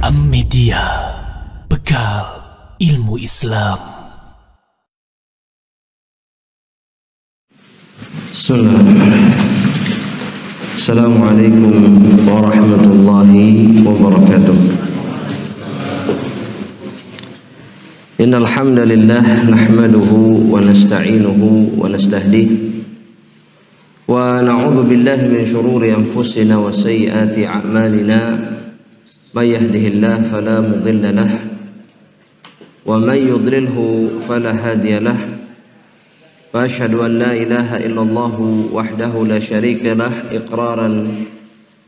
Media, bekal ilmu Islam. Assalamualaikum warahmatullahi wabarakatuh. Innal hamdalillah nahmaduhu wa nasta'inuhu wa nastahdihi wa na'udzu billahi min shururi anfusina wa sayyiati a'malina. May yahdihillahu fala mudilla lahu wa may yudlilhu fala hadiya lahu. Wa asyhadu an la ilaha illallah wahdahu la syarika lah iqraran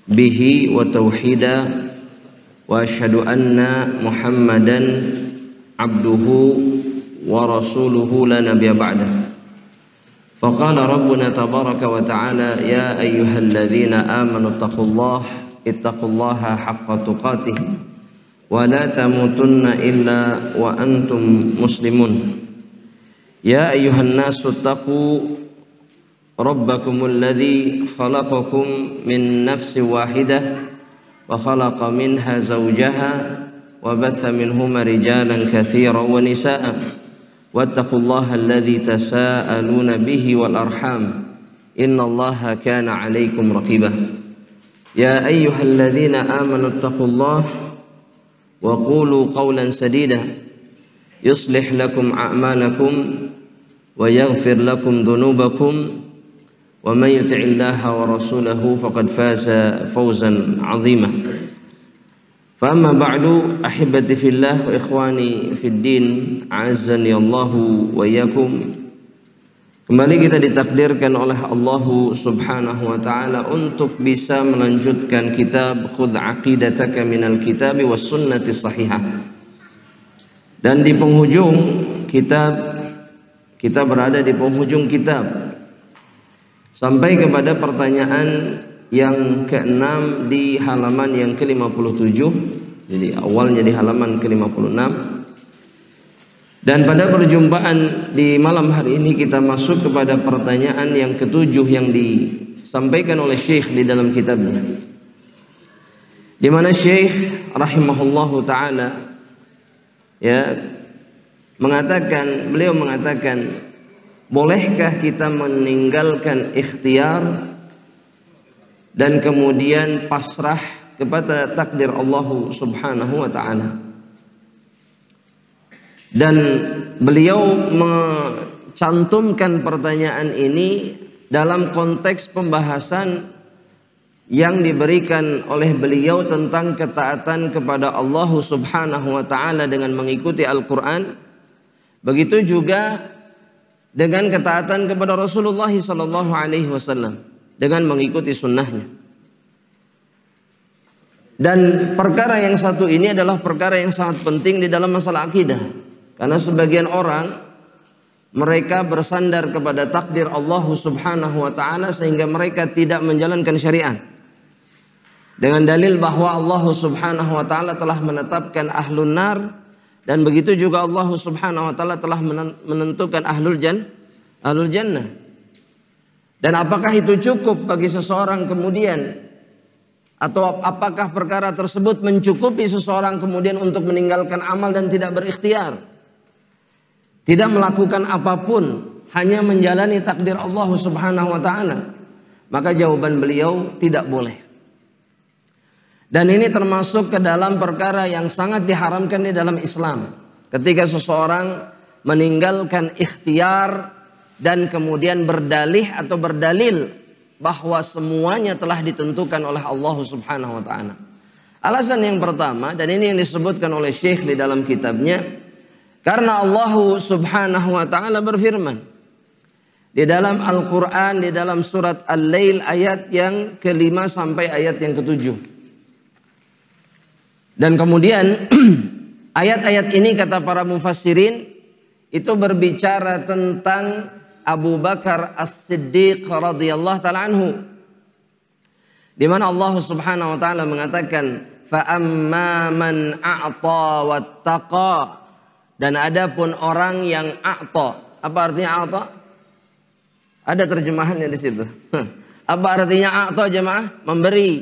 bihi wa tauhida wa asyhadu anna Muhammadan abduhu wa rasuluhu la nabiyya ba'dah. Faqala rabbuna tabaraka wa ta'ala ya ayyuhalladzina amanu ittaqullaha haqqa tuqatih wa la tamutunna illa wa antum muslimun. Ya ayyuhan nasu taqu rabbakumul ladzi khalaqakum min nafsin wahidah wa khalaqa minha zawjaha wa batha minhuma rijalan katsiran wa nisaa'a wattaqullaha alladzi tasaaluna bihi wal arham innallaha kana 'alaikum raqibah. Ya ayyuhalladzina amanu ittaqullaha wa qulu qawlan sadida yuslih lakum a'malakum wa yaghfir lakum dhunubakum wa may yuti'illaha wa rasulahu faqad faza fawzan 'azima. Fa amma ba'du, ahibati fillah wa ikhwani fid din, a'azzani Allahu wa iyyakum. Kembali kita ditakdirkan oleh Allah Subhanahu wa taala untuk bisa melanjutkan kitab Khudh Aqidataka minal Kitabi was Sunnati Shahihah. Dan di penghujung kitab, kita berada di penghujung kitab sampai kepada pertanyaan yang ke-6 di halaman yang ke-57. Jadi awalnya di halaman ke-56. Dan pada perjumpaan di malam hari ini kita masuk kepada pertanyaan yang ke-7 yang disampaikan oleh Syekh di dalam kitabnya, di mana Syekh rahimahullahu taala beliau mengatakan, bolehkah kita meninggalkan ikhtiar dan kemudian pasrah kepada takdir Allah Subhanahu wa taala? Dan beliau mencantumkan pertanyaan ini dalam konteks pembahasan yang diberikan oleh beliau tentang ketaatan kepada Allah Subhanahu wa taala dengan mengikuti Al-Qur'an. Begitu juga dengan ketaatan kepada Rasulullah sallallahu alaihi wasallam dengan mengikuti sunnahnya. Dan perkara yang satu ini adalah perkara yang sangat penting di dalam masalah akidah. Karena sebagian orang mereka bersandar kepada takdir Allah Subhanahu wa taala sehingga mereka tidak menjalankan syariat. Dengan dalil bahwa Allah Subhanahu wa taala telah menetapkan ahlun nar dan begitu juga Allah Subhanahu wa taala telah menentukan ahlul jannah. Dan apakah itu cukup bagi seseorang kemudian, atau apakah perkara tersebut mencukupi seseorang kemudian untuk meninggalkan amal dan tidak berikhtiar? Tidak melakukan apapun, hanya menjalani takdir Allah Subhanahu wa taala? Maka jawaban beliau tidak boleh. Dan ini termasuk ke dalam perkara yang sangat diharamkan di dalam Islam. Ketika seseorang meninggalkan ikhtiar dan kemudian berdalih atau berdalil bahwa semuanya telah ditentukan oleh Allah Subhanahu wa taala. Alasan yang pertama, dan ini yang disebutkan oleh Syekh di dalam kitabnya, karena Allah Subhanahu wa taala berfirman di dalam Al-Qur'an, di dalam surat Al-Lail ayat yang ke-5 sampai ayat yang ke-7. Dan kemudian ayat-ayat ini kata para mufassirin itu berbicara tentang Abu Bakar As-Siddiq radhiyallahu taala anhu, di mana Allah Subhanahu wa taala mengatakan fa amma man a'ta wattaqa. Dan adapun orang yang a'ta. Apa artinya a'ta? Ada terjemahannya di situ. Apa artinya a'ta jemaah? Memberi,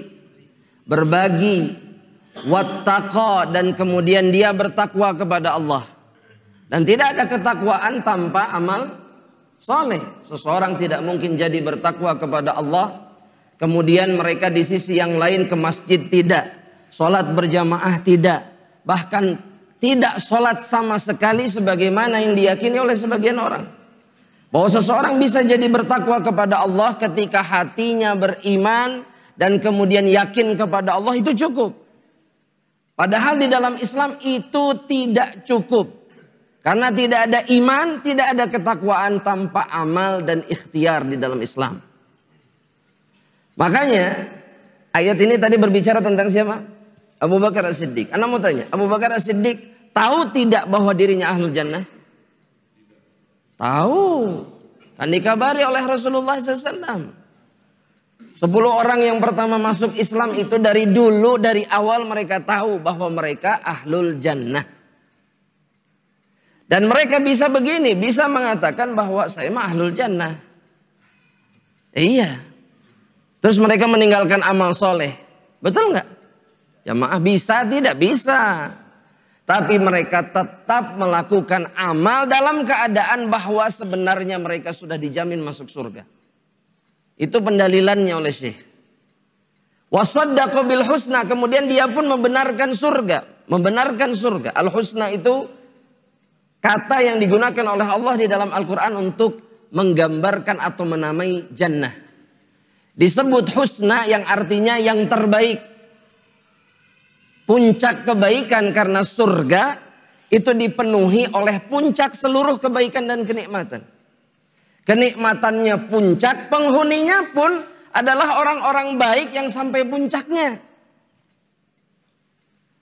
berbagi, wattaqa, dan kemudian dia bertakwa kepada Allah. Dan tidak ada ketakwaan tanpa amal soleh. Seseorang tidak mungkin jadi bertakwa kepada Allah, kemudian mereka di sisi yang lain ke masjid tidak, sholat berjamaah tidak, bahkan tidak sholat sama sekali sebagaimana yang diyakini oleh sebagian orang. Bahwa seseorang bisa jadi bertakwa kepada Allah ketika hatinya beriman dan kemudian yakin kepada Allah, itu cukup. Padahal di dalam Islam itu tidak cukup. Karena tidak ada iman, tidak ada ketakwaan tanpa amal dan ikhtiar di dalam Islam. Makanya ayat ini tadi berbicara tentang siapa? Abu Bakar As-Siddiq. Anda mau tanya, Abu Bakar As-Siddiq tahu tidak bahwa dirinya ahlul jannah? Tahu. Kan dikabari oleh Rasulullah SAW. 10 orang yang pertama masuk Islam itu dari dulu, dari awal mereka tahu bahwa mereka ahlul jannah. Dan mereka bisa begini, bisa mengatakan bahwa saya mah ahlul jannah. Iya. Terus mereka meninggalkan amal soleh. Betul nggak? Jamaah bisa, tidak bisa. Tapi mereka tetap melakukan amal dalam keadaan bahwa sebenarnya mereka sudah dijamin masuk surga. Itu pendalilannya oleh Syekh. Wasaddaqa bil husna, kemudian dia pun membenarkan surga. Membenarkan surga. Al-husna itu kata yang digunakan oleh Allah di dalam Al-Quran untuk menggambarkan atau menamai jannah. Disebut husna yang artinya yang terbaik. Puncak kebaikan, karena surga itu dipenuhi oleh puncak seluruh kebaikan dan kenikmatan. Kenikmatannya puncak, penghuninya pun adalah orang-orang baik yang sampai puncaknya.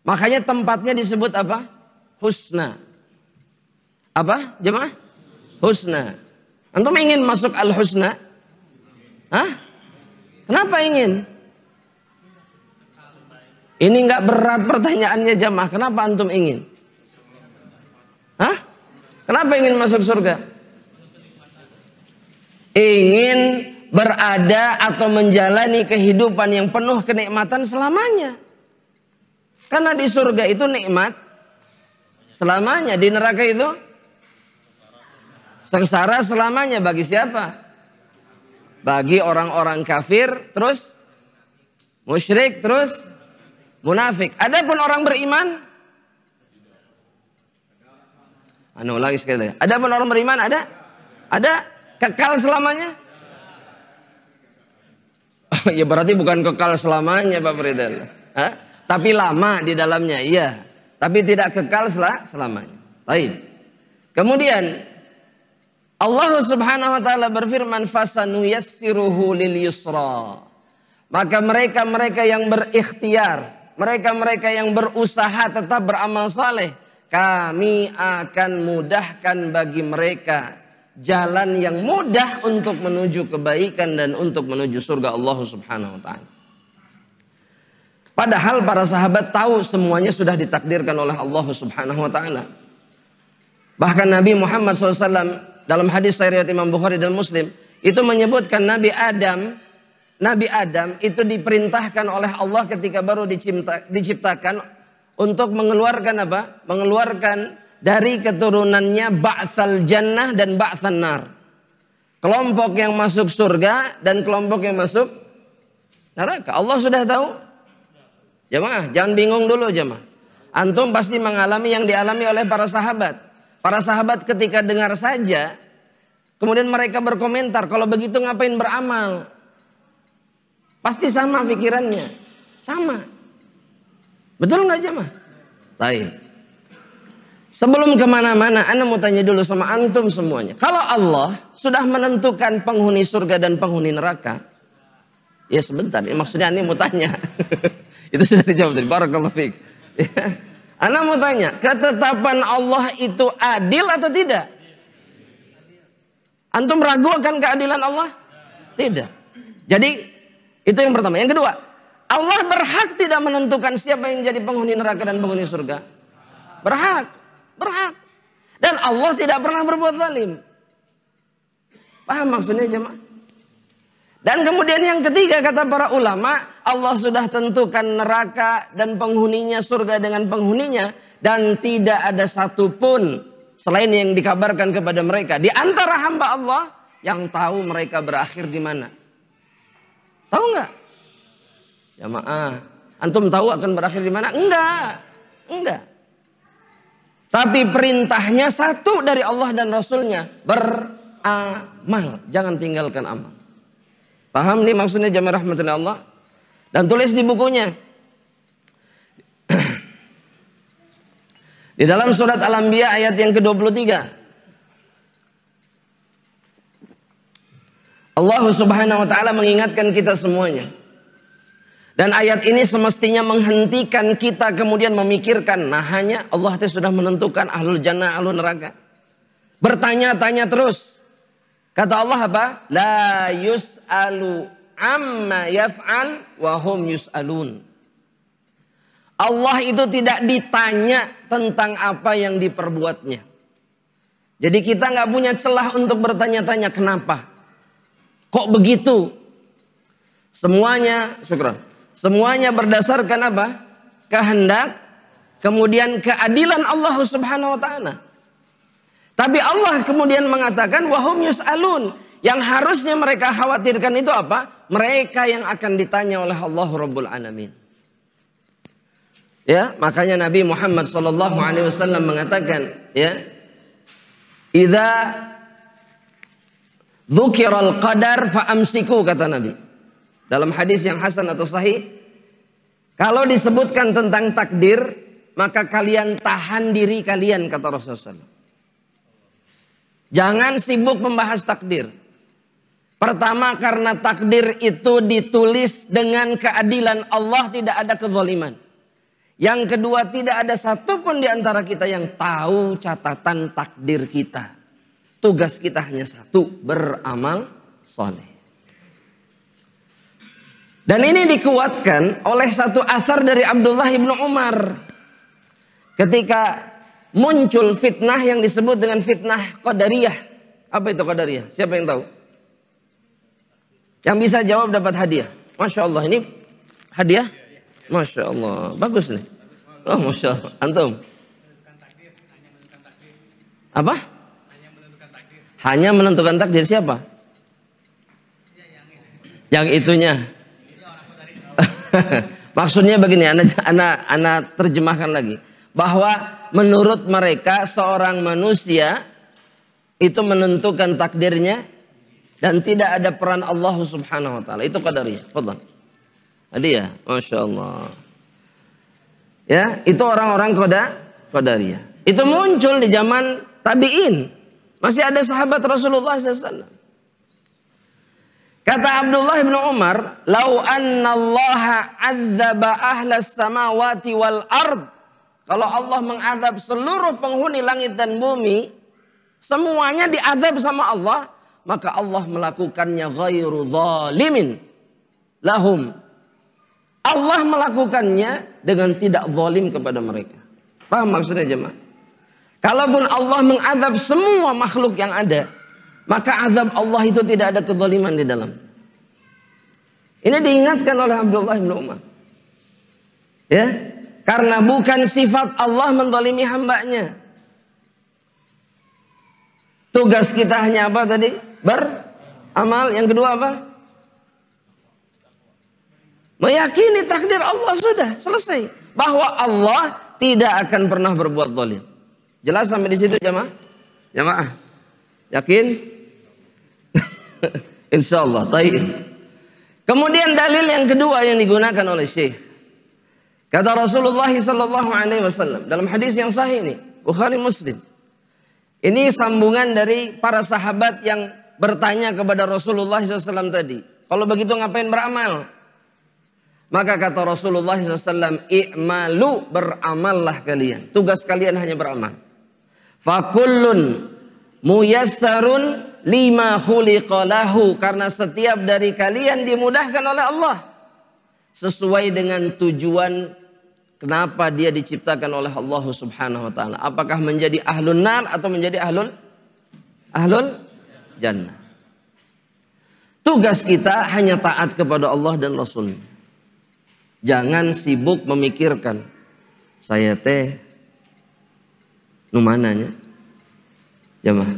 Makanya tempatnya disebut apa? Husna. Apa jemaah? Husna. Antum ingin masuk al-husna? Hah? Kenapa ingin? Ini nggak berat pertanyaannya jemaah. Kenapa antum ingin? Hah? Kenapa ingin masuk surga? Ingin berada atau menjalani kehidupan yang penuh kenikmatan selamanya. Karena di surga itu nikmat selamanya. Di neraka itu sengsara selamanya. Bagi siapa? Bagi orang-orang kafir, terus musyrik, terus munafik. Adapun orang beriman, lagi sekali. Adapun orang beriman ada kekal selamanya. Ya berarti bukan kekal selamanya Pak Fridal. Tapi lama di dalamnya, iya. Tapi tidak kekal selamanya. Baik. Kemudian Allah Subhanahu wa taala berfirman, fasanuyassiruhu lil yusra. Maka mereka-mereka yang berikhtiar, mereka-mereka yang berusaha tetap beramal saleh, kami akan mudahkan bagi mereka jalan yang mudah untuk menuju kebaikan dan untuk menuju surga Allah Subhanahu wa taala. Padahal para sahabat tahu semuanya sudah ditakdirkan oleh Allah Subhanahu wa taala. Bahkan Nabi Muhammad SAW dalam hadis riwayat Imam Bukhari dan Muslim itu menyebutkan Nabi Adam itu diperintahkan oleh Allah ketika baru diciptakan untuk mengeluarkan apa? Mengeluarkan dari keturunannya ba'tsal jannah dan ba'tsan nar. Kelompok yang masuk surga dan kelompok yang masuk neraka. Allah sudah tahu. Jamaah, jangan bingung dulu jamaah. Antum pasti mengalami yang dialami oleh para sahabat. Para sahabat ketika dengar saja, kemudian mereka berkomentar, kalau begitu ngapain beramal? Pasti sama pikirannya. Sama. Betul nggak jemaah? Baik. Sebelum kemana-mana, Anda mau tanya dulu sama antum semuanya. Kalau Allah sudah menentukan penghuni surga dan penghuni neraka, ya sebentar, maksudnya Anda mau tanya. Itu sudah dijawab tadi. Barakallahu fiik. Anda mau tanya, ketetapan Allah itu adil atau tidak? Antum ragu akan keadilan Allah? Tidak. Jadi itu yang pertama. Yang kedua, Allah berhak tidak menentukan siapa yang jadi penghuni neraka dan penghuni surga. Berhak. Dan Allah tidak pernah berbuat zalim. Paham maksudnya jemaah? Dan kemudian yang ketiga kata para ulama, Allah sudah tentukan neraka dan penghuninya, surga dengan penghuninya. Dan tidak ada satupun selain yang dikabarkan kepada mereka di antara hamba Allah yang tahu mereka berakhir di mana. Tahu nggak? Jamaah, antum tahu akan berakhir di mana? Enggak. Tapi perintahnya satu dari Allah dan Rasulnya, beramal. Jangan tinggalkan amal. Paham nih maksudnya jamaah rahmatullah Allah? Dan tulis di bukunya. Di dalam surat Al-Anbiya ayat yang ke-23. Allah Subhanahu wa taala mengingatkan kita semuanya. Dan ayat ini semestinya menghentikan kita kemudian memikirkan, nah hanya Allah sudah menentukan ahlul jannah, ahlul neraka. Bertanya-tanya terus. Kata Allah apa? La yus'alu amma yaf'al wa hum yus'alun. Allah itu tidak ditanya tentang apa yang diperbuatnya. Jadi kita nggak punya celah untuk bertanya-tanya kenapa. Kok begitu? Semuanya, syukran. Semuanya berdasarkan apa? Kehendak, kemudian keadilan Allah Subhanahu wa taala. Tapi Allah kemudian mengatakan wahum yus'alun. Yang harusnya mereka khawatirkan itu apa? Mereka yang akan ditanya oleh Allah Rabbul Alamin. Ya, makanya Nabi Muhammad SAW mengatakan, ya, idza dzukiral qadar fa'amsiku, kata Nabi. Dalam hadis yang hasan atau sahih, kalau disebutkan tentang takdir, maka kalian tahan diri kalian, kata Rasulullah SAW. Jangan sibuk membahas takdir. Pertama, karena takdir itu ditulis dengan keadilan Allah, tidak ada kezaliman. Yang kedua, tidak ada satupun di antara kita yang tahu catatan takdir kita. Tugas kita hanya satu, beramal soleh. Dan ini dikuatkan oleh satu asar dari Abdullah ibnu Umar. Ketika muncul fitnah yang disebut dengan fitnah Qadariyah. Apa itu Qadariyah? Siapa yang tahu? Yang bisa jawab dapat hadiah. Masya Allah, ini hadiah? Masya Allah, bagus nih. Oh, Masya Allah, antum? Apa? Hanya menentukan takdir siapa? Yang itunya. Maksudnya begini, anak terjemahkan lagi. Bahwa menurut mereka seorang manusia itu menentukan takdirnya dan tidak ada peran Allah Subhanahu wa taala. Itu qadariyah. Fadhal. Hadiah, Masya Allah. Ya, itu orang-orang qadariyah. Itu muncul di zaman tabi'in. Masih ada sahabat Rasulullah SAW. Kata Abdullah bin Umar, "Lau anna Allah 'adzaba ahlas samawati wal ard." Kalau Allah mengadab seluruh penghuni langit dan bumi, semuanya diadab sama Allah, maka Allah melakukannya ghairu zalimin lahum. Allah melakukannya dengan tidak zalim kepada mereka. Paham maksudnya jemaah? Kalaupun Allah mengadab semua makhluk yang ada, maka azab Allah itu tidak ada kezaliman di dalam. Ini diingatkan oleh Abdullah bin Umar. Ya, karena bukan sifat Allah menzalimi hambanya. Tugas kita hanya apa tadi? Beramal. Yang kedua apa? Meyakini takdir Allah, sudah selesai. Bahwa Allah tidak akan pernah berbuat zalim. Jelas sampai di situ jamaah? Jamaah. Yakin? Insyaallah. Baik. Kemudian dalil yang kedua yang digunakan oleh Syekh. Kata Rasulullah sallallahu alaihi wasallam dalam hadis yang sahih ini, Bukhari Muslim. Ini sambungan dari para sahabat yang bertanya kepada Rasulullah SAW tadi. Kalau begitu ngapain beramal? Maka kata Rasulullah SAW, i'malu, beramallah kalian. Tugas kalian hanya beramal. Fakullun muyassarun lima khuliqa lahu. Karena setiap dari kalian dimudahkan oleh Allah. Sesuai dengan tujuan kenapa dia diciptakan oleh Allah Subhanahu wa taala. Apakah menjadi ahlun nar atau menjadi ahlul jannah. Tugas kita hanya taat kepada Allah dan Rasul. Jangan sibuk memikirkan saya teh numananya. Jamaah.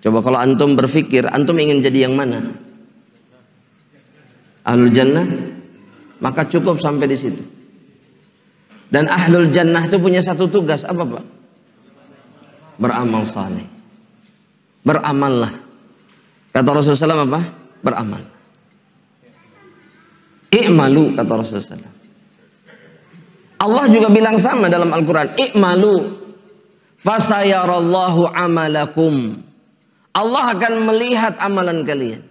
Coba kalau antum berpikir, antum ingin jadi yang mana? Ahlul jannah? Maka cukup sampai di situ. Dan ahlul jannah itu punya satu tugas, apa Pak? Beramal saleh. Beramallah. Kata Rasulullah SAW apa? Beramal. I'malu, kata Rasulullah SAW. Allah juga bilang sama dalam Al-Quran. I'malu fasayarallahu amalakum. Allah akan melihat amalan kalian.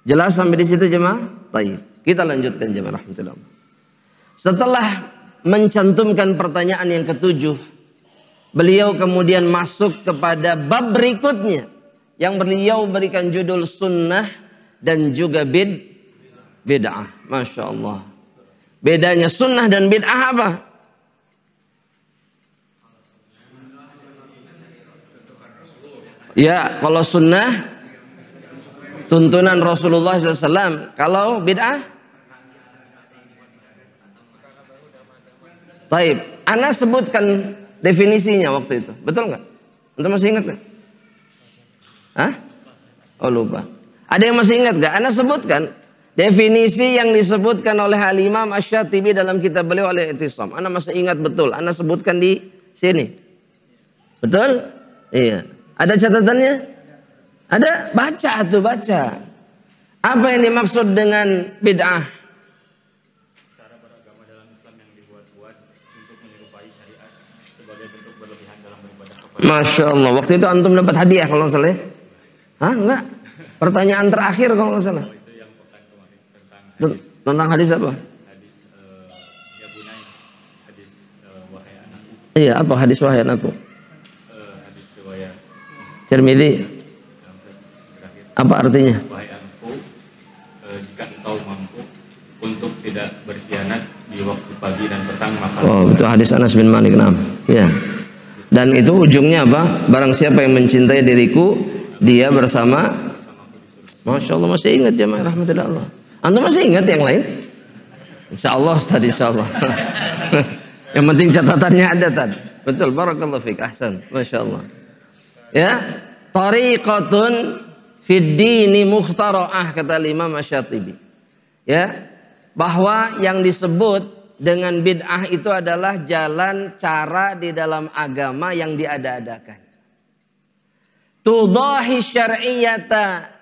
Jelas sampai di situ jemaah? Baik. Kita lanjutkan jemaah rahmatullah. Setelah mencantumkan pertanyaan yang ketujuh, beliau kemudian masuk kepada bab berikutnya yang beliau berikan judul sunnah dan juga bid'ah. Masya Allah. Bedanya sunnah dan bid'ah apa? Ya, kalau sunnah tuntunan Rasulullah SAW. Kalau bid'ah? Taib. Ana sebutkan definisinya waktu itu. Betul nggak? Anda masih ingat nggak? Hah? Oh lupa. Ada yang masih ingat nggak? Ana sebutkan definisi yang disebutkan oleh Al-Imam Asy-Syatibi dalam kitab beliau Al-I'tisam. Ana masih ingat betul. Ana sebutkan di sini. Betul? Iya. Ada catatannya? Ada? Baca tuh, baca. Apa yang dimaksud dengan bid'ah? Cara beragama dalam Islam yang dibuat-buat untuk menyerupai syariat sebagai bentuk berlebihan dalam beribadah kepada Allah. Masya Allah. Waktu itu antum dapat hadiah kalau nggak salah. Hah? Enggak. Pertanyaan terakhir kalau nggak salah. Itu yang pekan kemarin Tentang hadis apa? hadis ya bunai, hadis wahai anakku, Iya, apa hadis wahai anakku? hadis riwayat Tirmidzi. terakhir. Apa artinya? Wahai anakku, jika engkau mampu untuk tidak berkhianat di waktu pagi dan petang, maka Oh, itu hadis Anas bin Malik. Nah, ya. Dan itu ujungnya apa? Barang siapa yang mencintai diriku, dia bersama. Masya Allah, masih ingat jemaah rahmatullah Allah. Antum masih ingat yang lain? Insya Allah Ustaz, insya Allah. Yang penting catatannya ada tadi. Betul, barakallahu fiik, ahsan. Masya Allah. Ya, tariqatun fid dini mukhtara'ah, kata Imam Asy-Syatibi. Ya, bahwa yang disebut dengan bid'ah itu adalah jalan cara di dalam agama yang diada-adakan. Tudahi syar'iyyata,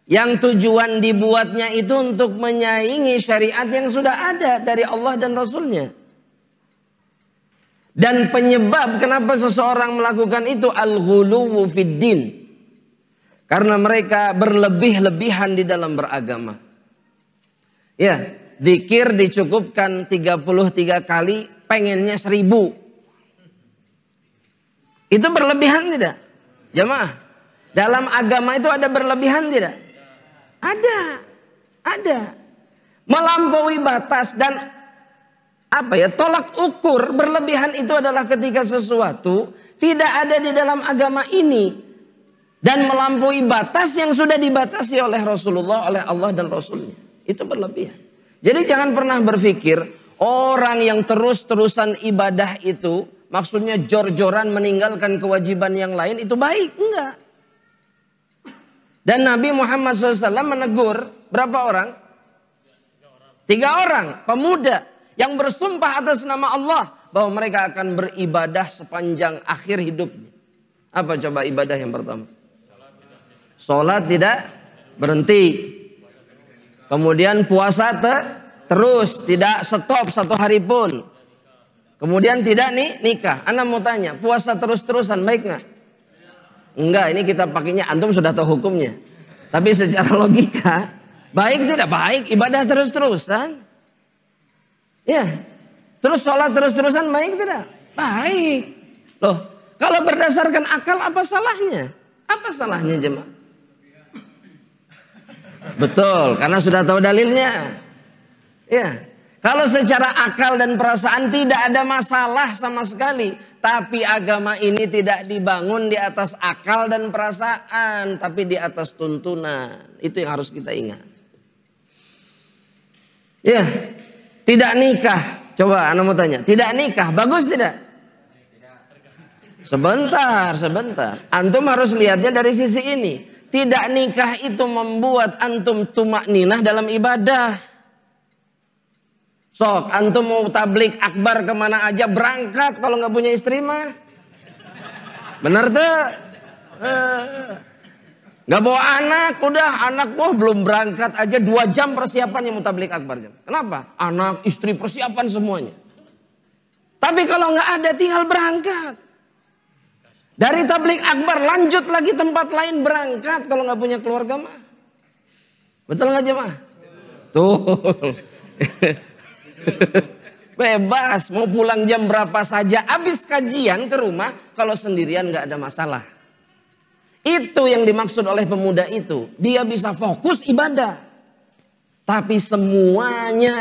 yang tujuan dibuatnya itu untuk menyaingi syariat yang sudah ada dari Allah dan Rasulnya. Dan penyebab kenapa seseorang melakukan itu al-ghuluwu fid din. Karena mereka berlebih-lebihan di dalam beragama. Ya, zikir dicukupkan 33 kali, pengennya 1000. Itu berlebihan tidak? Jamaah, dalam agama itu ada berlebihan tidak? Ada. Melampaui batas dan tolak ukur berlebihan itu adalah ketika sesuatu tidak ada di dalam agama ini dan melampaui batas yang sudah dibatasi oleh Rasulullah, oleh Allah dan Rasulnya. Itu berlebihan. Jadi jangan pernah berpikir orang yang terus-terusan ibadah itu maksudnya jor-joran meninggalkan kewajiban yang lain itu baik. Enggak. Dan Nabi Muhammad SAW menegur berapa orang? 3 orang pemuda yang bersumpah atas nama Allah bahwa mereka akan beribadah sepanjang akhir hidupnya. Apa coba ibadah yang pertama? Salat tidak berhenti. Kemudian puasa terus, tidak stop 1 hari pun. Kemudian tidak nikah. Ana mau tanya, puasa terus-terusan baik nggak? Enggak, ini kita pakainya antum sudah tahu hukumnya. Tapi secara logika, baik tidak? Baik, ibadah terus-terusan. Ya, terus sholat terus-terusan baik tidak? Baik. Loh, kalau berdasarkan akal apa salahnya? Apa salahnya jemaah? Betul, karena sudah tahu dalilnya. Ya, Kalau secara akal dan perasaan tidak ada masalah sama sekali. Tapi agama ini tidak dibangun di atas akal dan perasaan. Tapi di atas tuntunan. Itu yang harus kita ingat. Ya, tidak nikah. Coba anak mau tanya. Tidak nikah, bagus tidak? Sebentar. Antum harus lihatnya dari sisi ini. Tidak nikah itu membuat antum tumakninah dalam ibadah. Sok, antum mau tablik akbar kemana aja berangkat kalau nggak punya istri mah. Bener tuh? Nggak bawa anak, udah anak belum berangkat aja 2 jam persiapannya mau tablik akbar. Kenapa? Anak, istri, persiapan semuanya. Tapi kalau nggak ada tinggal berangkat. Dari tablik akbar lanjut lagi tempat lain berangkat kalau nggak punya keluarga mah. Betul nggak jemaah? Tuh. Bebas mau pulang jam berapa saja, habis kajian ke rumah kalau sendirian nggak ada masalah. Itu yang dimaksud oleh pemuda itu, dia bisa fokus ibadah. Tapi semuanya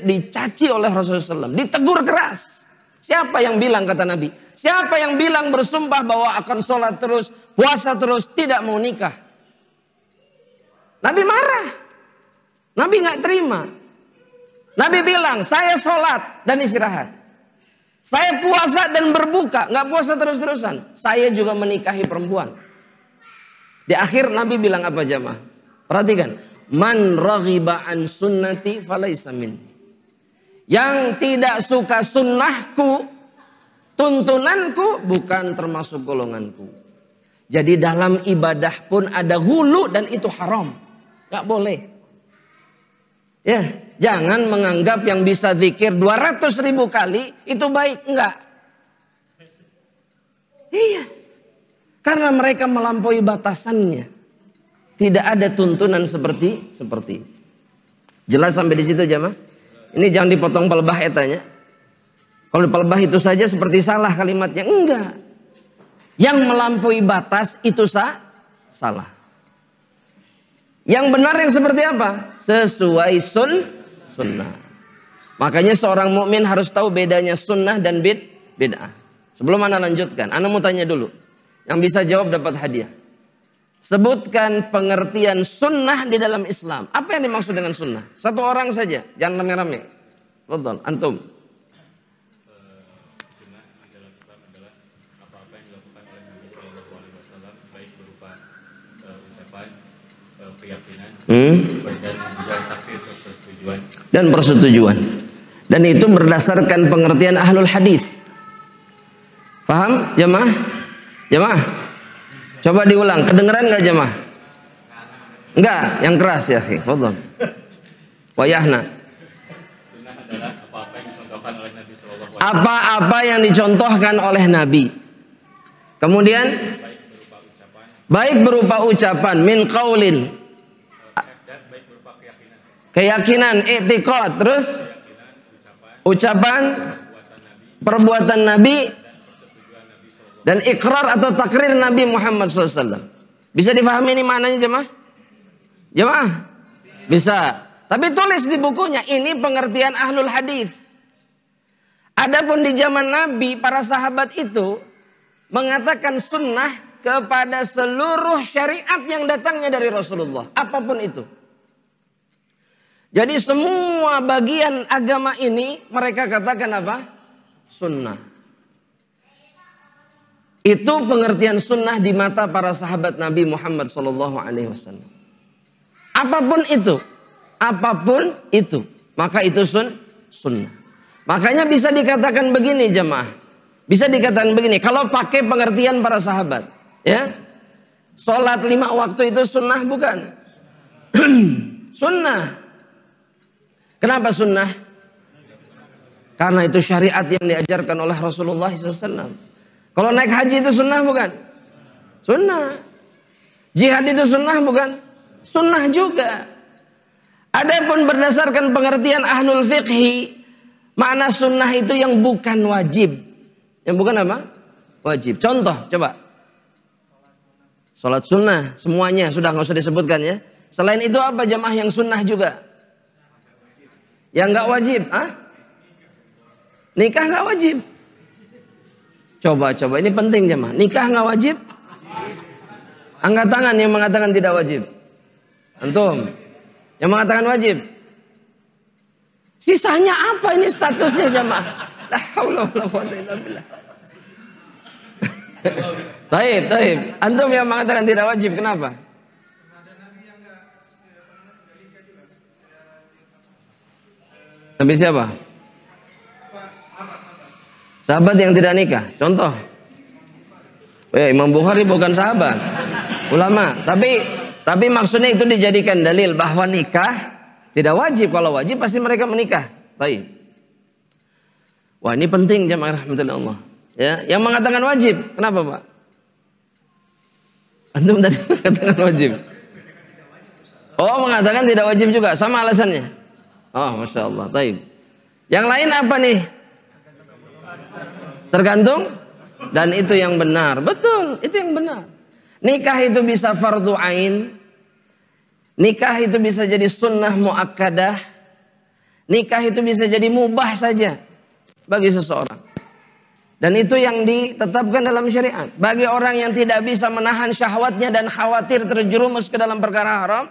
dicaci oleh Rasulullah SAW, ditegur keras. Siapa yang bilang, kata Nabi, siapa yang bilang bersumpah bahwa akan sholat terus, puasa terus, tidak mau nikah? Nabi marah, Nabi nggak terima. Nabi bilang, saya sholat dan istirahat. Saya puasa dan berbuka, nggak puasa terus-terusan. Saya juga menikahi perempuan. Di akhir Nabi bilang apa jamaah? Perhatikan, man raghiba an sunnati falaysa min. Yang tidak suka sunnahku, tuntunanku, bukan termasuk golonganku. Jadi dalam ibadah pun ada hulu dan itu haram, nggak boleh. Ya, jangan menganggap yang bisa zikir 200.000 kali itu baik. Enggak. Iya. Karena mereka melampaui batasannya. Tidak ada tuntunan seperti itu. Jelas sampai di situ jamaah? Ini jangan dipotong pelbah etanya. Kalau pelbah itu saja seperti salah kalimatnya. Enggak. Yang melampaui batas itu salah. Yang benar yang seperti apa? Sesuai sunnah. Makanya seorang mukmin harus tahu bedanya sunnah dan bid'ah. Sebelum Anda lanjutkan, Anda mau tanya dulu. Yang bisa jawab dapat hadiah. Sebutkan pengertian sunnah di dalam Islam. Apa yang dimaksud dengan sunnah? Satu orang saja, jangan rame-rame. Betul, antum. Sunnah di dalam Islam adalah apa-apa yang dilakukan oleh Nabi Shallallahu Alaihi Wasallam, baik berupa ucapan, keyakinan, dan juga takdir persetujuan. Dan persetujuan. Dan itu berdasarkan pengertian ahlul hadis. Paham jemaah? Jemaah? Coba diulang, kedengeran nggak jemaah? Enggak, yang keras ya, fadhal. Wayahna. Sunnah adalah apa-apa yang dicontohkan oleh Nabi Shallallahu Alaihi Wasallam. Apa-apa yang dicontohkan oleh Nabi. Kemudian baik berupa ucapan min qaulin, Dan baik berupa keyakinan, i'tiqad, terus ucapan, perbuatan Nabi, dan ikrar atau takrir Nabi Muhammad SAW. Bisa difahami ini maknanya jemaah? Jemaah? Bisa. Tapi tulis di bukunya, ini pengertian ahlul hadis. Adapun di zaman Nabi, para sahabat itu mengatakan sunnah kepada seluruh syariat yang datangnya dari Rasulullah. Apapun itu. Jadi semua bagian agama ini mereka katakan apa? Sunnah. Itu pengertian sunnah di mata para sahabat Nabi Muhammad SAW. Apapun itu, maka itu sunnah. Makanya bisa dikatakan begini jemaah, bisa dikatakan begini. Kalau pakai pengertian para sahabat, ya, sholat 5 waktu itu sunnah bukan? Sunnah. Kenapa sunnah? Karena itu syariat yang diajarkan oleh Rasulullah SAW. Kalau naik haji itu sunnah bukan? Sunnah. Jihad itu sunnah bukan? Sunnah juga. Adapun berdasarkan pengertian ahlul fiqhi, makna sunnah itu yang bukan wajib. Yang bukan apa? Wajib. Contoh, coba. Salat sunnah, semuanya sudah nggak usah disebutkan ya. Selain itu apa jamaah yang sunnah juga? Yang nggak wajib, nikah nggak wajib. Coba ini penting jemaah. Nikah nggak wajib? Angkat tangan yang mengatakan tidak wajib. Antum yang mengatakan wajib. Sisanya apa ini statusnya jemaah? La haula wala quwwata illa billah. Taib. Antum yang mengatakan tidak wajib, kenapa? Nabi siapa? Sahabat yang tidak nikah. Contoh. Imam Bukhari bukan sahabat, ulama. Tapi maksudnya itu dijadikan dalil bahwa nikah tidak wajib. Kalau wajib pasti mereka menikah. Taib. Wah, ini penting jemaah rahmatullah Allah. Ya, yang mengatakan wajib, kenapa Pak? Antum tadi mengatakan wajib. Oh, mengatakan tidak wajib juga, sama alasannya. Oh, masya Allah. Taib. Yang lain apa nih? Tergantung. Dan itu yang benar. Betul, itu yang benar. Nikah itu bisa fardu ain. Nikah itu bisa jadi sunnah muakkadah. Nikah itu bisa jadi mubah saja bagi seseorang. Dan itu yang ditetapkan dalam syariat. Bagi orang yang tidak bisa menahan syahwatnya dan khawatir terjerumus ke dalam perkara haram,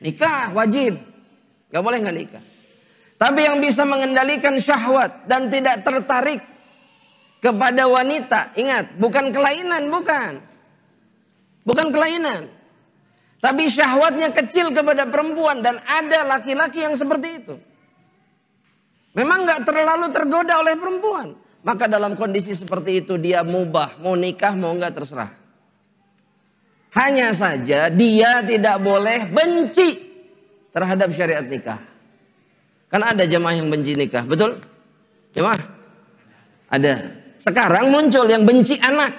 nikah wajib. Gak boleh gak nikah. Tapi yang bisa mengendalikan syahwat dan tidak tertarik kepada wanita, ingat, bukan kelainan, bukan kelainan. Tapi syahwatnya kecil kepada perempuan, dan ada laki-laki yang seperti itu. Memang gak terlalu tergoda oleh perempuan. Maka dalam kondisi seperti itu dia mubah, mau nikah mau gak terserah. Hanya saja dia tidak boleh benci terhadap syariat nikah. Kan ada jemaah yang benci nikah, betul? Jemaah? Ada. Sekarang muncul yang benci anak.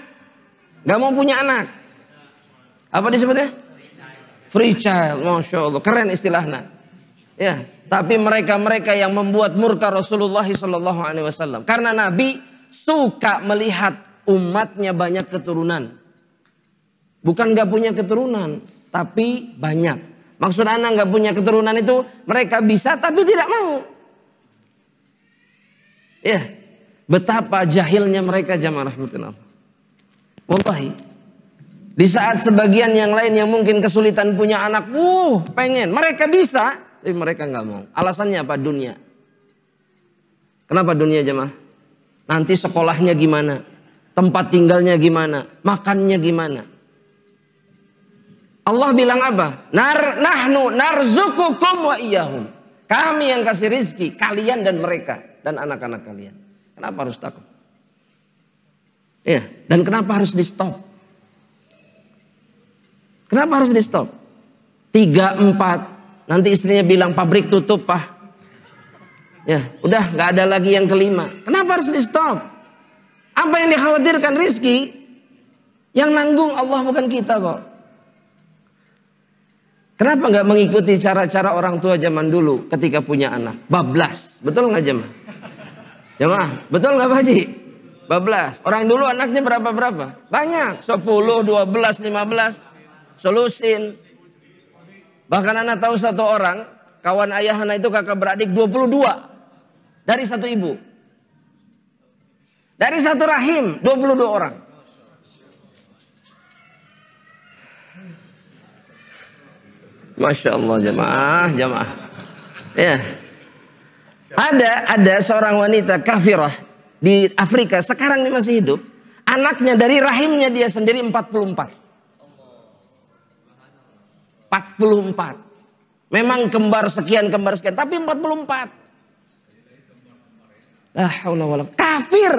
Gak mau punya anak. Apa disebutnya? Free child. Masya Allah. Keren istilahnya. Ya, tapi mereka yang membuat murka Rasulullah SAW. Karena Nabi suka melihat umatnya banyak keturunan. Bukan gak punya keturunan, tapi banyak. Maksud anak gak punya keturunan itu mereka bisa tapi tidak mau. Ya. Betapa jahilnya mereka jamaah rahmatullah. Wallahi. Di saat sebagian yang lain yang mungkin kesulitan punya anak, pengen. Mereka bisa, tapi mereka nggak mau. Alasannya apa? Dunia. Kenapa dunia jamaah? Nanti sekolahnya gimana? Tempat tinggalnya gimana? Makannya gimana? Allah bilang apa? Nahnu narzukukum wa iyyahum. Kami yang kasih rizki, kalian dan mereka. Dan anak-anak kalian. Kenapa harus takut? Ya, dan kenapa harus di stop? Kenapa harus di stop? 3, 4, nanti istrinya bilang pabrik tutup Pak. Ya, udah nggak ada lagi yang kelima. Kenapa harus di stop? Apa yang dikhawatirkan rizki? Yang nanggung Allah bukan kita kok. Kenapa nggak mengikuti cara-cara orang tua zaman dulu ketika punya anak? Bablas, betul nggak jemaah? Jemaah, betul nggak Pak Haji? Bablas. Orang dulu anaknya berapa? Banyak. 10, 12, 15. Solusin. Bahkan anak tahu satu orang, kawan ayah anak itu kakak beradik 22. Dari satu ibu. Dari satu rahim, 22 orang. Masya Allah jemaah. Ya. Ada seorang wanita kafirah di Afrika, sekarang ini masih hidup. Anaknya dari rahimnya dia sendiri 44. Memang kembar sekian, tapi 44. Kafir.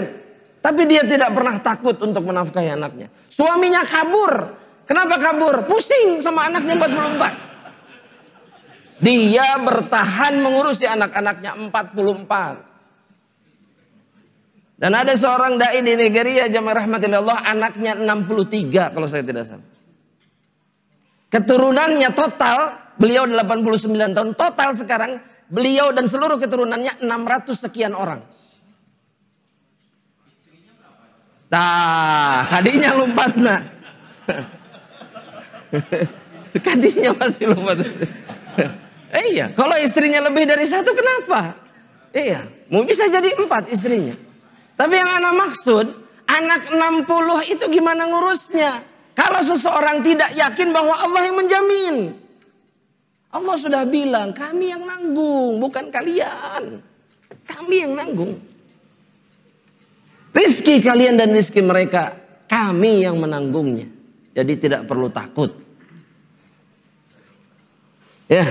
Tapi dia tidak pernah takut untuk menafkahi anaknya. Suaminya kabur. Kenapa kabur? Pusing sama anaknya 44. Dia bertahan mengurusi anak-anaknya 44. Dan ada seorang dai di Nigeria jamaah rahmatillah, anaknya 63 kalau saya tidak salah. Keturunannya total, beliau 89 tahun, total sekarang beliau dan seluruh keturunannya 600 sekian orang. Nah, kadinya lompat nah. Sekadinya pasti lompat. Iya, kalau istrinya lebih dari satu kenapa? Iya, mau bisa jadi 4 istrinya. Tapi yang anak maksud, anak 60 itu gimana ngurusnya? Kalau seseorang tidak yakin bahwa Allah yang menjamin. Allah sudah bilang, kami yang nanggung, bukan kalian. Kami yang nanggung. Rizki kalian dan rizki mereka, kami yang menanggungnya. Jadi tidak perlu takut. Ya,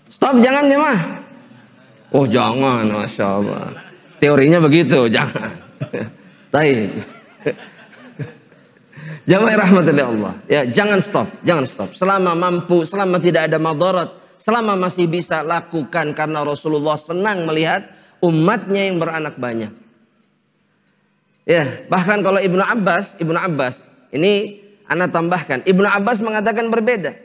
stop, jangan jemaah. Oh jangan, Masya Allah. Teorinya begitu, jangan. Baik. Jamaah rahmatullah Allah. Ya, jangan stop, jangan stop. Selama mampu, selama tidak ada madarat, selama masih bisa lakukan, karena Rasulullah senang melihat umatnya yang beranak banyak. Ya, bahkan kalau Ibnu Abbas, ini ana tambahkan, Ibnu Abbas mengatakan berbeda.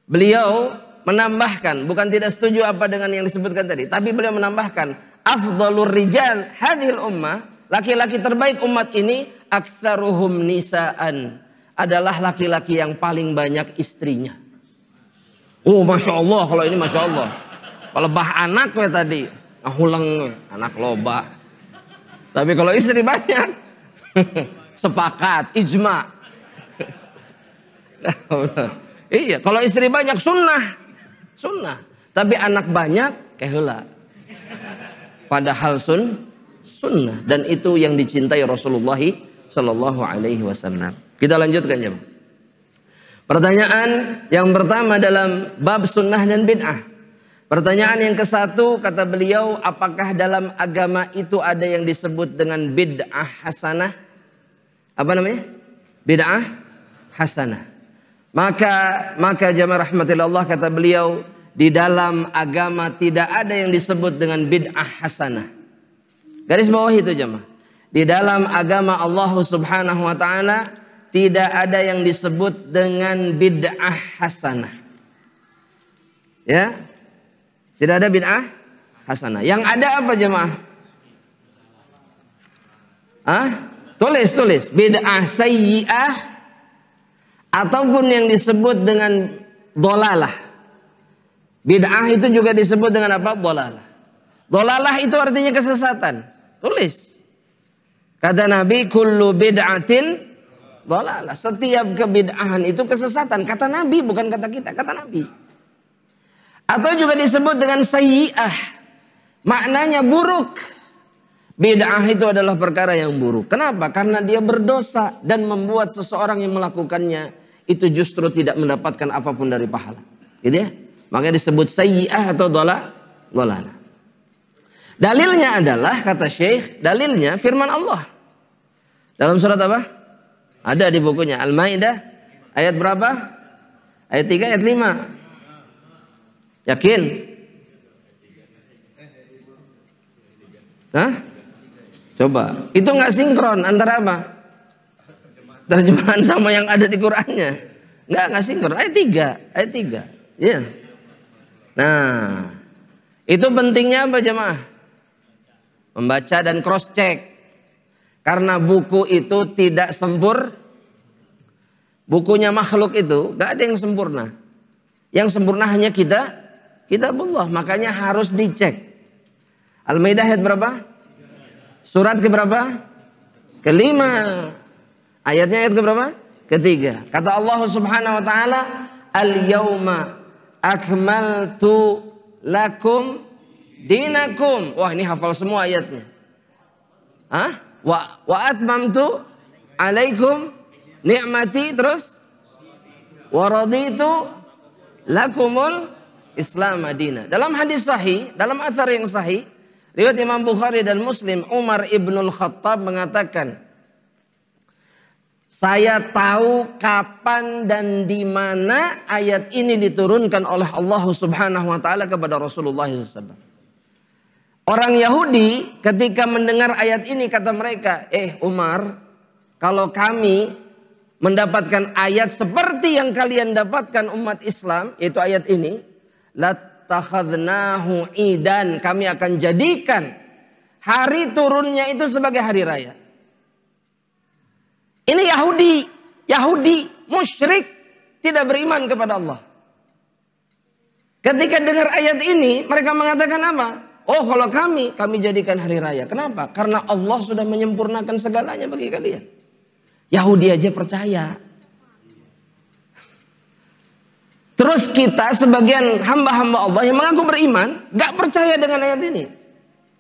Beliau menambahkan, bukan tidak setuju apa dengan yang disebutkan tadi, tapi beliau menambahkan, afdhalur rijal hadhil ummah, laki-laki terbaik umat ini, aktsaruhum nisaan, adalah laki-laki yang paling banyak istrinya. Oh Masya Allah, kalau ini Masya Allah. Kalau bah anak ya tadi, huleng anak loba. Tapi kalau istri banyak, sepakat, ijma. Iya, kalau istri banyak sunnah. Tapi anak banyak keheula. Padahal sunnah, dan itu yang dicintai Rasulullah Shallallahu Alaihi Wasallam. Kita lanjutkan ya. Pertanyaan yang pertama dalam bab sunnah dan bid'ah. Pertanyaan yang ke-1 kata beliau, apakah dalam agama itu ada yang disebut dengan bid'ah hasanah? Apa namanya? Bid'ah hasanah. Maka jamaah rahmatillah, kata beliau, di dalam agama tidak ada yang disebut dengan bid'ah hasanah. Garis bawah itu jamaah. Di dalam agama Allah Subhanahu wa taala tidak ada yang disebut dengan bid'ah hasanah. Ya. Tidak ada bid'ah hasanah. Yang ada apa jemaah? Tulis. Bid'ah sayyi'ah ataupun yang disebut dengan dolalah. Bid'ah itu juga disebut dengan apa? Dolalah. Dolalah itu artinya kesesatan. Tulis. Kata Nabi, kullu bid'atin dolalah. Setiap kebid'ahan itu kesesatan. Kata Nabi, bukan kata kita. Kata Nabi. Atau juga disebut dengan sayyi'ah. Maknanya buruk. Bid'ah itu adalah perkara yang buruk. Kenapa? Karena dia berdosa dan membuat seseorang yang melakukannya itu justru tidak mendapatkan apapun dari pahala. Gitu ya? Makanya disebut sayyi'ah atau dolalah. Dalilnya adalah, kata Syekh, dalilnya firman Allah. Dalam surat apa? Ada di bukunya. Al-Maidah ayat berapa? Ayat 3, ayat 5. Yakin? Hah? Coba. Itu nggak sinkron antara apa? Terjemahan sama yang ada di Qur'annya. Nggak sinkron. Ayat 3. Ya. Nah, itu pentingnya apa jemaah? Membaca dan cross check. Karena buku itu tidak sempurna. Bukunya makhluk itu nggak ada yang sempurna. Yang sempurna hanya kitabullah, makanya harus dicek. Al-Maidah ayat berapa? Surat ke berapa? Ke-5. Ayatnya ayat ke berapa? Ke-3. Kata Allah Subhanahu wa taala, "Al-yauma akmaltu lakum dinakum." Wah, ini hafal semua ayatnya. Wa atmamtu alaikum ni'mati, terus wa raditu lakumul Islam Madinah. Dalam hadis sahih, dalam athar yang sahih, riwayat Imam Bukhari dan Muslim, Umar ibnul Khattab mengatakan, saya tahu kapan dan di mana ayat ini diturunkan oleh Allah Subhanahu wa taala kepada Rasulullah SAW. Orang Yahudi ketika mendengar ayat ini kata mereka, Umar, kalau kami mendapatkan ayat seperti yang kalian dapatkan umat Islam, yaitu ayat ini, latakhadnahu idan, kami akan jadikan hari turunnya itu sebagai hari raya. Ini Yahudi musyrik, tidak beriman kepada Allah. Ketika dengar ayat ini, mereka mengatakan apa? Oh, kalau kami jadikan hari raya. Kenapa? Karena Allah sudah menyempurnakan segalanya bagi kalian. Yahudi aja percaya. Terus kita sebagian hamba-hamba Allah yang mengaku beriman, gak percaya dengan ayat ini.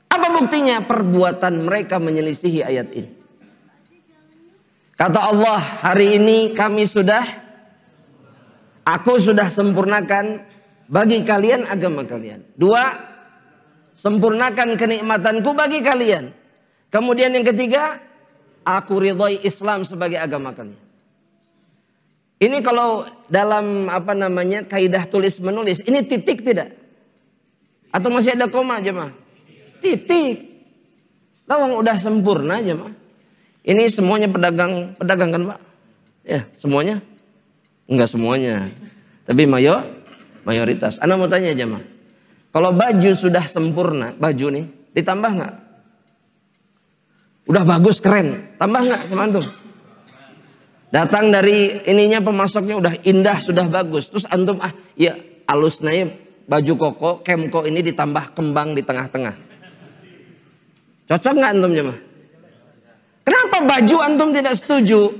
Apa buktinya? Perbuatan mereka menyelisihi ayat ini. Kata Allah, hari ini aku sudah sempurnakan bagi kalian agama kalian. 2, sempurnakan kenikmatanku bagi kalian. Kemudian yang ketiga, aku ridhoi Islam sebagai agama kalian. Ini kalau dalam kaidah tulis menulis, ini titik tidak? Atau masih ada koma jemaah? Titik. Lawang udah sempurna jemaah. Ini semuanya pedagang kan Pak? Ya, semuanya? Enggak semuanya. Tapi mayoritas. Ana mau tanya jemaah. Kalau baju sudah sempurna, baju nih, ditambah nggak? Udah bagus, keren. Tambah nggak sama antum? Datang dari ininya pemasoknya udah indah, sudah bagus. Terus antum ya alusnya baju koko, kemko ini ditambah kembang di tengah-tengah. Cocok nggak antum jemaah? Kenapa baju antum tidak setuju?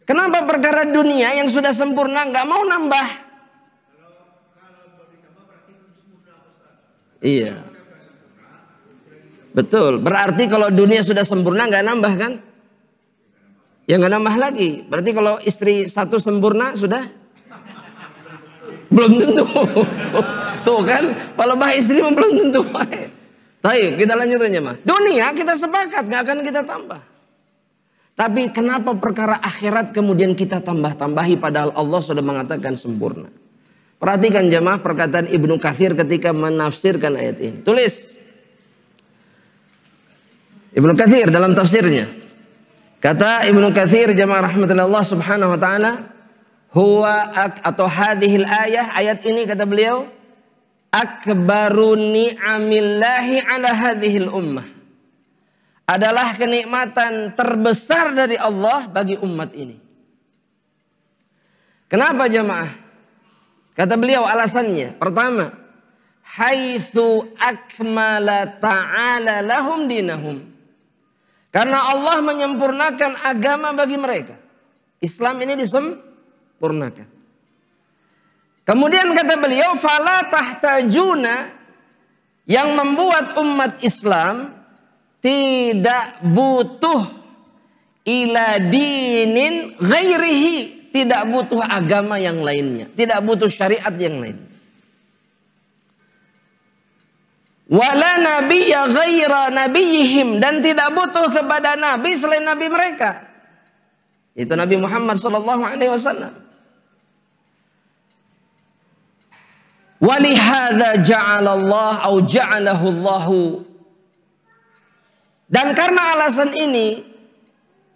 Kenapa perkara dunia yang sudah sempurna nggak mau nambah? Iya. Betul. Berarti kalau dunia sudah sempurna nggak nambah kan? Ya nggak nambah lagi. Berarti kalau istri satu sempurna sudah? Belum tentu. Tuh kan, kalau bah istri belum tentu. Baik, kita lanjutin ya mah. Dunia kita sepakat nggak akan kita tambah. Tapi kenapa perkara akhirat kemudian kita tambah-tambahi padahal Allah sudah mengatakan sempurna? Perhatikan jemaah perkataan Ibnu Katsir ketika menafsirkan ayat ini. Tulis. Ibnu Katsir dalam tafsirnya. Kata Ibnu Katsir jemaah rahmatullah Allah subhanahu wa ta'ala. Atau hadhil ayat ini kata beliau. Akbaru ni'amillahi ala hadhil ummah. Adalah kenikmatan terbesar dari Allah bagi umat ini. Kenapa jemaah? Kata beliau alasannya. Pertama, haitsu akmala ta'ala lahum dinahum. Karena Allah menyempurnakan agama bagi mereka. Islam ini disempurnakan. Kemudian kata beliau, fala tahtajuna, yang membuat umat Islam tidak butuh ila dinin ghairihi, tidak butuh agama yang lainnya, tidak butuh syariat yang lain. Wala nabiyya ghaira nabiyihim, dan tidak butuh kepada nabi selain nabi mereka. Itu Nabi Muhammad sallallahu alaihi wasallam. Walihadza ja'alallahu au ja'alahu Allahu. Dan karena alasan ini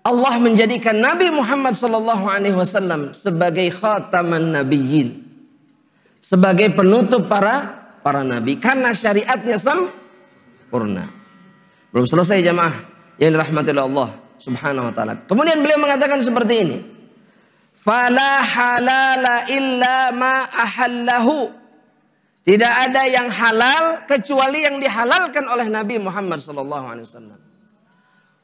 Allah menjadikan Nabi Muhammad sallallahu alaihi wasallam sebagai khataman nabiyyin, sebagai penutup para nabi, karena syariatnya sempurna. Belum selesai jamaah yang dirahmati oleh Allah subhanahu wa ta'ala. Kemudian beliau mengatakan seperti ini. Fala halala illa ma ahallahu. Tidak ada yang halal kecuali yang dihalalkan oleh Nabi Muhammad sallallahu alaihi wasallam.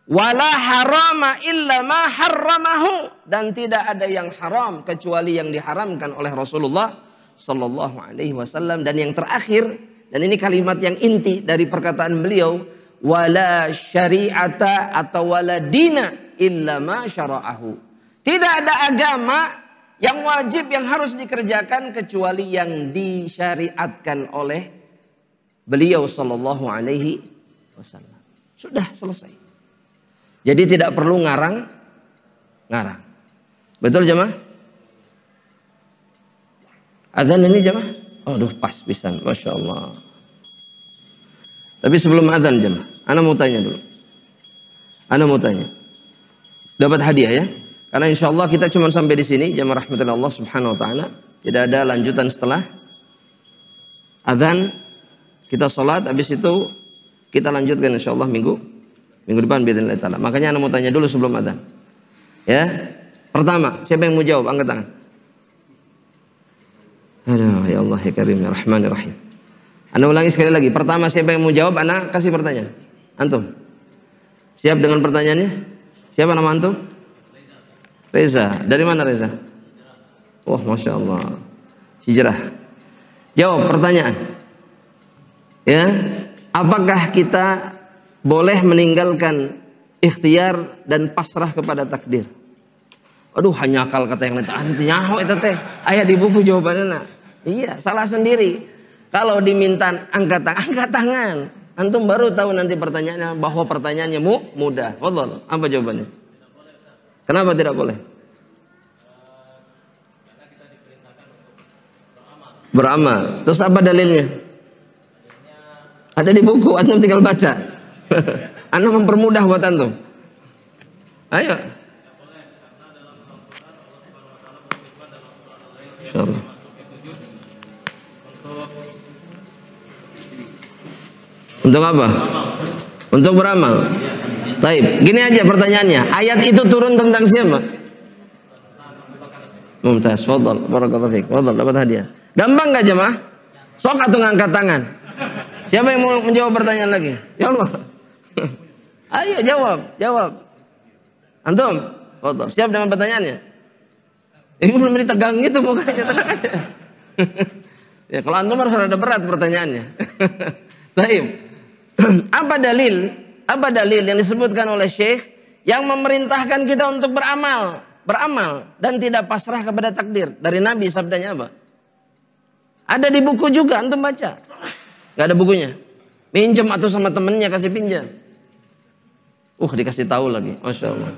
Wala harama illa ma harramahu, dan tidak ada yang haram kecuali yang diharamkan oleh Rasulullah sallallahu alaihi wasallam. Dan yang terakhir, dan ini kalimat yang inti dari perkataan beliau, wala syari'ata atau wala dina illa ma syara'ahu. Tidak ada agama yang wajib yang harus dikerjakan kecuali yang disyariatkan oleh beliau sallallahu alaihi wasallam. Sudah selesai. Jadi tidak perlu ngarang. Betul jemaah? Adzan ini jemaah? Aduh pas pisan, Masya Allah. Tapi sebelum adzan jemaah, ana mau tanya dulu. Dapat hadiah ya? Karena insya Allah kita cuma sampai di sini, jemaah rahmatullah Allah subhanahu wa ta'ala. Tidak ada lanjutan setelah adzan. Kita sholat, habis itu kita lanjutkan insya Allah minggu depan biidznillah ta'ala. Makanya ana mau tanya dulu sebelum adzan. Ya, pertama siapa yang mau jawab? Angkat tangan. Aduh, ya Allah ya Karim ya Rahman ya Rahim. Anda ulangi sekali lagi. Pertama siapa yang mau jawab? Anda kasih pertanyaan. Antum. Siap dengan pertanyaannya? Siapa nama antum? Reza. Dari mana Reza? Wah, Masya Allah. Hijrah. Jawab pertanyaan. Ya, apakah kita boleh meninggalkan ikhtiar dan pasrah kepada takdir? Aduh, hanya akal kata yang lain. Nyaho itu teh. Ayah di buku jawabannya nak. Iya, salah sendiri. Kalau diminta angkat tangan. Antum baru tahu nanti pertanyaannya bahwa pertanyaannya mudah. Fadhal. Apa jawabannya? Kenapa tidak boleh? Beramal. Terus apa dalilnya? Ada di buku, antum tinggal baca. Anda mempermudah buat antum. Ayo. Insyaallah. Untuk apa? Untuk beramal. Baik, gini aja pertanyaannya. Ayat itu turun tentang siapa? Mumtaz, fadhal, barakallahu fiik. Fadhal, dapat hadiah. Gampang enggak jemaah? Sok atuh ngangkat tangan. Siapa yang mau menjawab pertanyaan lagi? Ya Allah. Ayo jawab. Antum, fadhal. Siap dengan pertanyaannya? Ini belum ditegang gitu mukanya, tenang aja. Ya kalau antum harus ada berat pertanyaannya. Baik. Apa dalil yang disebutkan oleh Syekh yang memerintahkan kita untuk beramal dan tidak pasrah kepada takdir? Dari Nabi sabdanya apa? Ada di buku juga, antum baca. Gak ada bukunya. Pinjam atau sama temennya kasih pinjam. Dikasih tahu lagi, Masya Allah.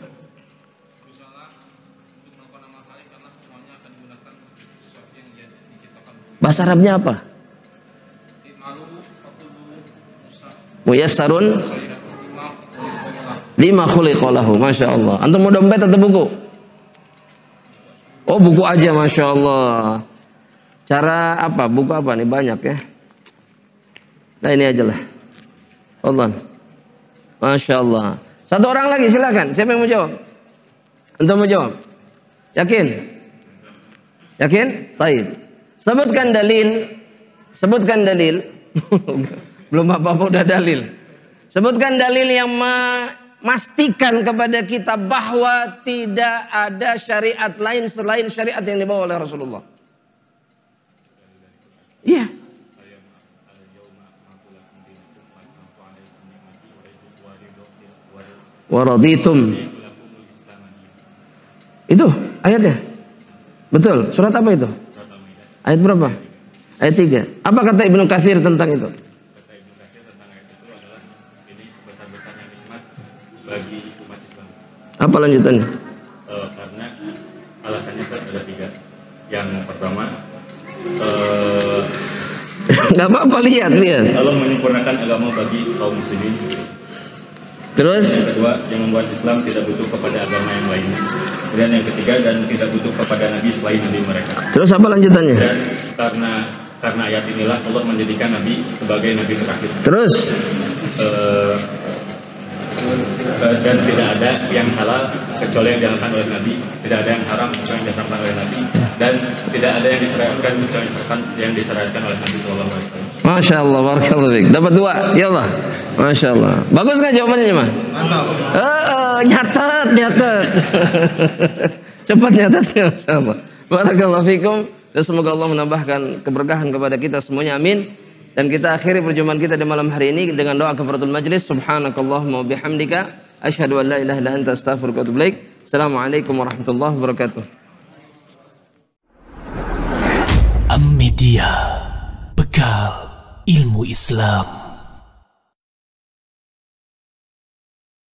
Bahasa Arabnya apa? Muyassarun lima khuliqa lahu. Masya Allah. Antum mau dompet atau buku? Oh, buku aja, Masya Allah. Cara apa? Buku apa nih? Banyak ya. Nah ini aja lah. Allah. Masya Allah. Satu orang lagi silakan. Siapa yang mau jawab? Antum mau jawab? Yakin? Taib. Sebutkan dalil. Belum apa-apa udah dalil. Sebutkan dalil yang memastikan kepada kita bahwa tidak ada syariat lain selain syariat yang dibawa oleh Rasulullah. Iya. Waraditum. Itu ayatnya. Betul. Surat apa itu? Ayat berapa? Ayat 3. Apa kata Ibnu Katsir tentang itu? Kata Ibnu Katsir tentang ayat itu adalah ini sebesar-besarnya nikmat bagi umat Islam. Apa lanjutannya? Karena alasannya ada 3. Yang pertama, nggak apa-apa, lihat. Allah menyempurnakan agama bagi kaum muslimin. Terus? Yang kedua, yang membuat Islam tidak butuh kepada agama yang lainnya. Dan yang ketiga, dan tidak butuh kepada nabi selain nabi mereka. Terus apa lanjutannya? Dan karena ayat inilah Allah menjadikan nabi sebagai nabi terakhir. Terus? Dan tidak ada yang halal kecuali yang dilakukan oleh nabi, tidak ada yang haram kecuali yang diharamkan oleh nabi, dan tidak ada yang disyariatkan kecuali yang disyariatkan oleh Nabi Sallallahu Alaihi Wasallam. Masya Allah, barakallahu fiik. Dapat 2, ya Allah. Masya Allah. Bagus nggak jawabannya, Mah? Nyatet. Cepat nyatetnya, Masya Allah. Barakallahu fiikum. Dan semoga Allah menambahkan keberkahan kepada kita semuanya, amin. Dan kita akhiri perjumpaan kita di malam hari ini dengan doa kafaratul majlis. Subhanakallahumma wa bihamdika asyhadu an la ilaha illa anta astaghfiruka wa atubu ilaik. Assalamualaikum warahmatullahi wabarakatuh. Am Media, bekal ilmu Islam.